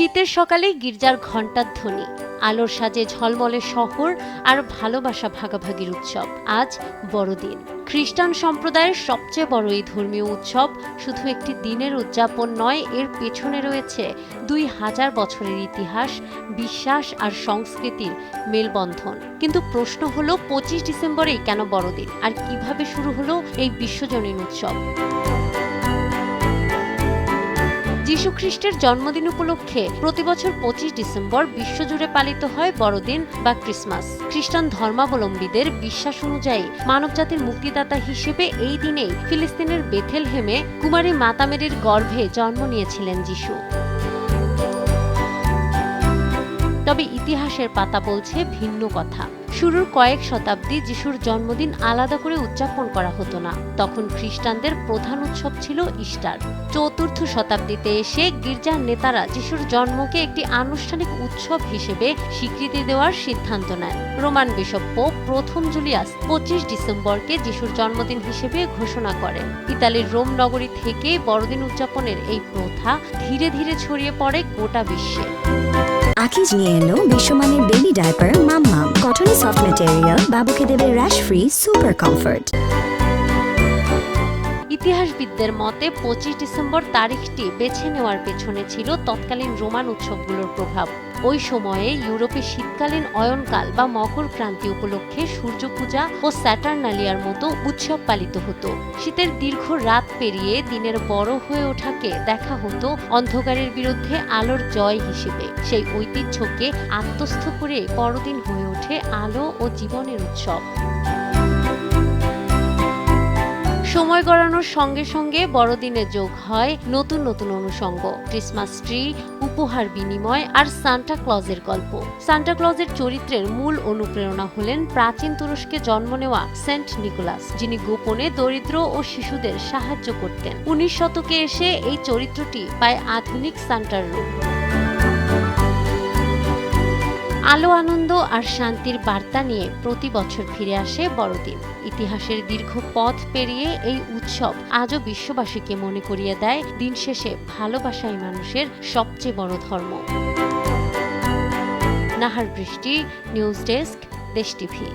শীতের সকালে গির্জার ঘণ্টার ধ্বনি, আলোর সাজে ঝলমলে শহর আর ভালোবাসা ভাগাভাগির উৎসব। আজ বড়দিন। খ্রিস্টান সম্প্রদায়ের সবচেয়ে বড় এই ধর্মীয় উৎসব শুধু একটি দিনের উদযাপন নয়, এর পেছনে রয়েছে 2000 বছরের ইতিহাস, বিশ্বাস আর সংস্কৃতির মেলবন্ধন। কিন্তু প্রশ্ন হলো, 25 ডিসেম্বরেই কেন বড়দিন, আর কিভাবে শুরু হলো এই বিশ্বজনীন উৎসব? যীশু খ্রিস্টের জন্মদিন উপলক্ষে প্রতিবছর 25 ডিসেম্বর বিশ্বজুড়ে পালিত হয় বড়দিন বা ক্রিসমাস। খ্রিস্টান ধর্মাবলম্বীদের বিশ্বাস অনুযায়ী মানবজাতির মুক্তিদাতা হিসেবে এই দিনেই ফিলিস্তিনের বেথেলহেমে কুমারী মাতা মেরির গর্ভে জন্ম নিয়েছিলেন যীশু। তবে ইতিহাসের পাতা বলছে ভিন্ন কথা। শুরুর কয়েক শতাব্দী যিশুর জন্মদিন আলাদা করে উদযাপন করা হতো না। তখন খ্রিস্টানদের প্রধান উৎসব ছিল ইস্টার। 4র্থ শতাব্দীতে এসে গির্জার নেতারা যিশুর জন্মকে একটি আনুষ্ঠানিক উৎসব হিসেবে স্বীকৃতি দেওয়ার সিদ্ধান্ত নেন। রোমান বিশপ পোপ প্রথম জুলিয়াস 25 ডিসেম্বরকে যিশুর জন্মদিন হিসেবে ঘোষণা করেন। ইতালির রোম নগরী থেকে বড়দিন উদযাপনের এই প্রথা ধীরে ধীরে ছড়িয়ে পড়ে গোটা বিশ্বে। আকিজ নিয়ে এলো বিশ্বমানের বেবি ডায়াপার মাম্মাম। কটনে সফট ম্যাটেরিয়াল, বাবুকে দেবে র্যাশ ফ্রি সুপার কমফর্ট। ইতিহাসবিদদের মতে 25 ডিসেম্বর তারিখটি বেছে নেওয়ার পেছনে ছিল তৎকালীন রোমান উৎসবগুলোর প্রভাব। ওই সময়ে ইউরোপে শীতকালীন অয়নকাল বা মকর ক্রান্তি উপলক্ষে সূর্য পূজা ও স্যাটার্নালিয়ার মতো উৎসব পালিত হতো। শীতের দীর্ঘ রাত পেরিয়ে দিনের বড় হয়ে ওঠাকে দেখা হতো অন্ধকারের বিরুদ্ধে আলোর জয় হিসেবে। সেই ঐতিহ্যকে আত্মস্থ করে বড়দিন হয়ে ওঠে আলো ও জীবনের উৎসব। সময় গড়ানোর সঙ্গে সঙ্গে বড়দিনে যোগ হয় নতুন নতুন অনুষঙ্গ, ক্রিসমাস ট্রি, উপহার বিনিময় আর সান্টা ক্লজের গল্প। সান্টা ক্লজের চরিত্রের মূল অনুপ্রেরণা হলেন প্রাচীন তুরস্কে জন্ম নেওয়া সেন্ট নিকোলাস, যিনি গোপনে দরিদ্র ও শিশুদের সাহায্য করতেন। 19 শতকে এসে এই চরিত্রটি পায় আধুনিক সান্টার রূপ। আলো, আনন্দ আর শান্তির বার্তা নিয়ে প্রতি বছর ফিরে আসে বড়দিন। ইতিহাসের দীর্ঘ পথ পেরিয়ে এই উৎসব আজও বিশ্ববাসীকে মনে করিয়ে দেয়, দিন শেষে ভালোবাসাই মানুষের সবচেয়ে বড় ধর্ম। নাহার বৃষ্টি, নিউজ ডেস্ক, দেশ টিভি।